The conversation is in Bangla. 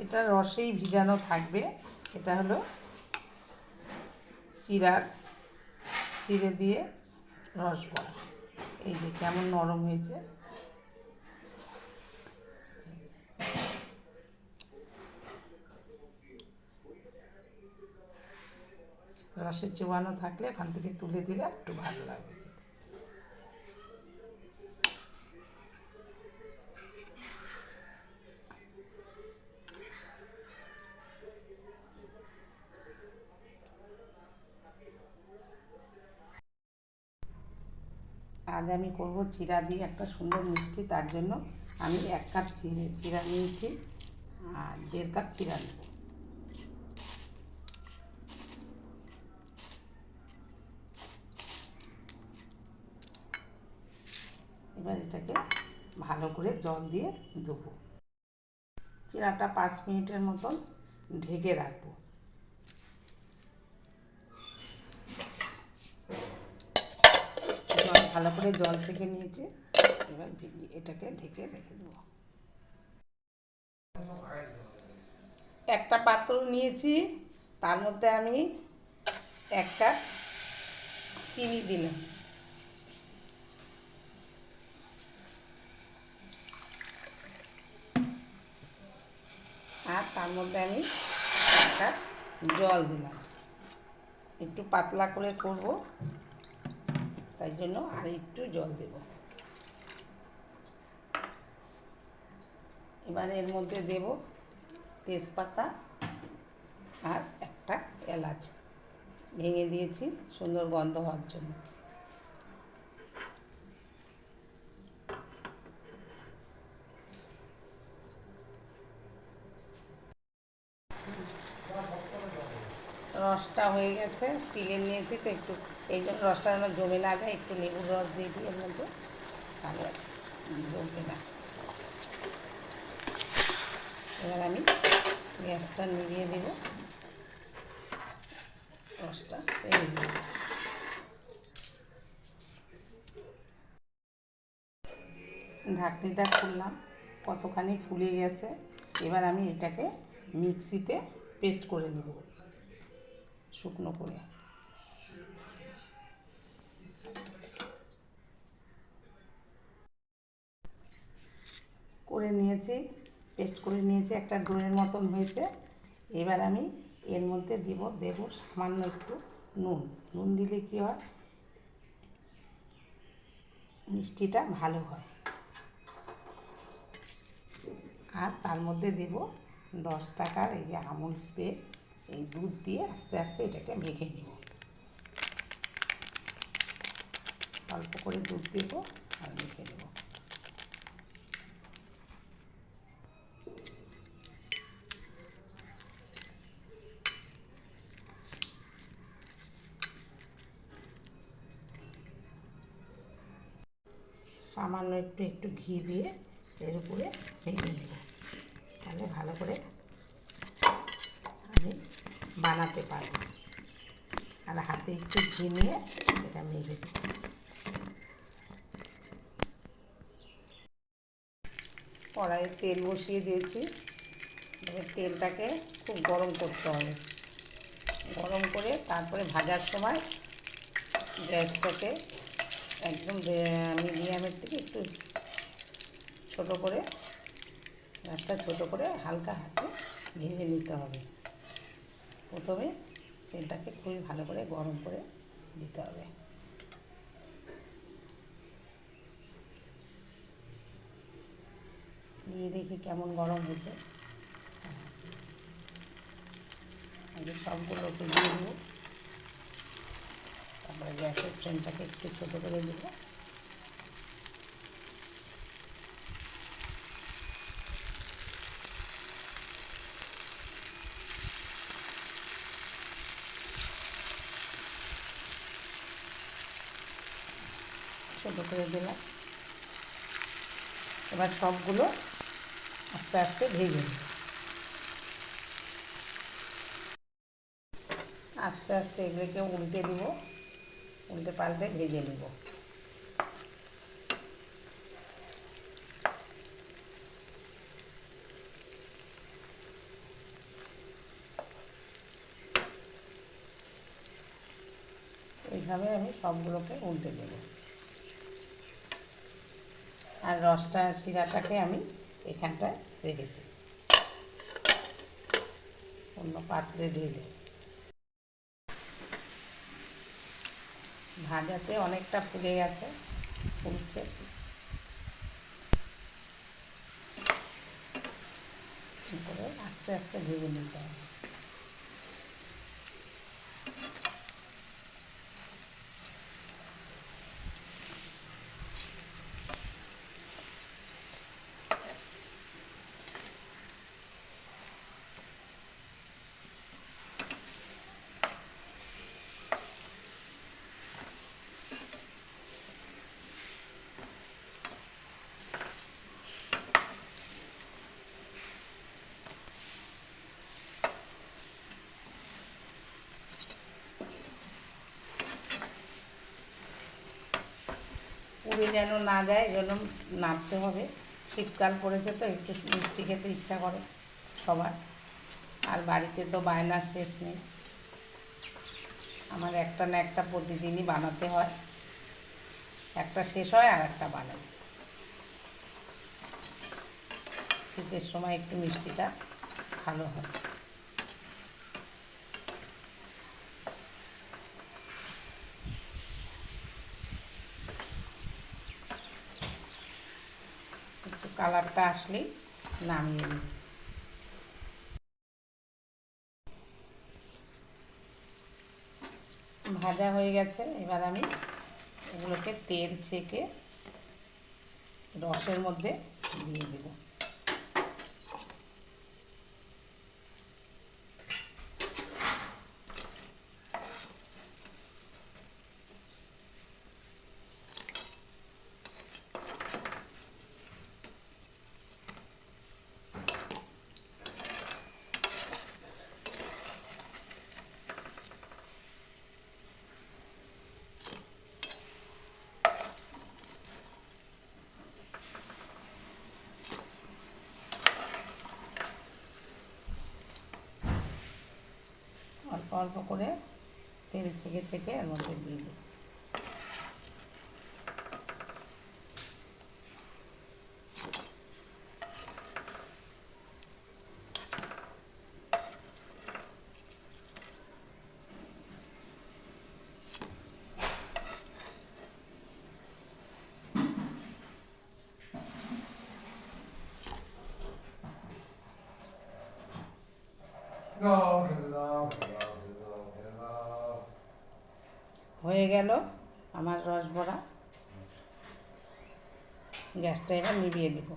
এটা রসেই ভিজানো থাকবে। এটা হলো চিড়ে দিয়ে রস বড়া। এই যে কেমন নরম হয়েছে। রসের চুবানো থাকলে ওখান থেকে তুলে দিলে একটু ভালো লাগবে। আজ আমি করব চিড়া দিয়ে একটা সুন্দর মিষ্টি। তার জন্য আমি 1 কাপ চিড়া নিয়েছি আর 1.5 কাপ চিড়া নেব। এবার এটাকে ভালো করে জল দিয়ে দেবো। চিড়াটা 5 মিনিটের মতন ঢেকে রাখবো। ভালো করে জল ছেঁকে নিয়েছি। এবার এটাকে ঢেকে রেখে দেবো। একটা পাত্র নিয়েছি, তার মধ্যে আমি 1 কাপ চিনি দিলাম। আর তার মধ্যে আমি 1 কাপ জল দিলাম। একটু পাতলা করে করব, তাই জন্য আর একটু জল দেব। এবার এর মধ্যে দেব তেজপাতা আর একটা এলাচ ভেঙে দিয়েছি সুন্দর গন্ধ হওয়ার জন্য। রসটা হয়ে গেছে, স্টিলের নিয়েছি তো একটু, এই জন্য রসটা যেন জমে না যায়, একটু লেবুর রস দিয়ে দিই এর মধ্যে, তাহলে জমবে না। এবার আমি গ্যাসটা নিভিয়ে দেব, রসটা রেডি দেব। ঢাকনিটা খুললাম, কতখানি ফুলে গেছে। এবার আমি এটাকে মিক্সিতে পেস্ট করে নেব, শুকনো করে নিয়েছি, পেস্ট করে নিয়েছি, একটা ডোয়ের মতন হয়েছে। এবার আমি এর মধ্যে দেব সামান্য একটু নুন দিলে কি হয়, মিষ্টিটা ভালো হয়। আর তার মধ্যে দেব 10 টাকার এই যে আমুল স্প্রে, এই দুধ দিয়ে আস্তে আস্তে এটাকে মেখে নেব। অল্প করে দুধ দেব আর মেখে নেব। সামান্য একটু ঘি দিয়ে এর উপরে মেখে নেব, তাহলে ভালো করে আমি বানাতে পারবো। আর হাতে একটু ঘি নিয়ে এটা মেখে দেব। কড়াইয়ে তেল বসিয়ে দিয়েছি। এবার তেলটাকে খুব গরম করতে হবে। গরম করে তারপরে ভাজার সময় গ্যাসটাকে একদম মিডিয়ামের থেকে একটু ছোটো করে, গ্যাসটা ছোটো করে হালকা হাতে ভেজে নিতে হবে। প্রথমে তেলটাকে খুবই ভালো করে গরম করে দিতে হবে। দিয়ে দেখি কেমন গরম হয়েছে। আগে সবগুলোকে দিয়ে দেবো, তারপরে গ্যাসের ফ্লেমটাকে একটু ছোটো করে দেবো। ছোটো করে দিলাম। এবার সবগুলো আস্তে আস্তে ভেজে নেব। আস্তে আস্তে এগুলোকে উল্টে দেব, উল্টে পাল্টে ভেজে নেব। এইভাবে আমি সবগুলোকে উল্টে দেব। আর রসটা শিরাটাকে আমি এখানটায় রেখেছি অন্য পাত্রে ঢেলে। ভাজাতে অনেকটা ফুলে গেছে, ফুলছে। করে আস্তে আস্তে ভেজে নিতে হবে। পুড়ে যেন না যায়, যেন নাড়তে হবে। শীতকাল পড়েছে তো একটু মিষ্টি খেতে ইচ্ছা করে সবার, আর বাড়িতে তো বায়নার শেষ নেই। আমার একটা না একটা প্রতিদিনই বানাতে হয়, একটা শেষ হয় আর একটা বানাই। শীতের সময় একটু মিষ্টিটা ভালো হয়। একটু কালারটা আসলেই নামিয়ে নিই। ভাজা হয়ে গেছে, এবার আমি এগুলোকে তেল ছেঁকে রসের মধ্যে দিয়ে দেব। অল্প অল্প করে তেল ছেঁকে ছেঁকে এর মধ্যে দিয়ে দিচ্ছি। হয়ে গেল আমার রসবড়া। গ্যাসটা এবার নিভিয়ে দেব।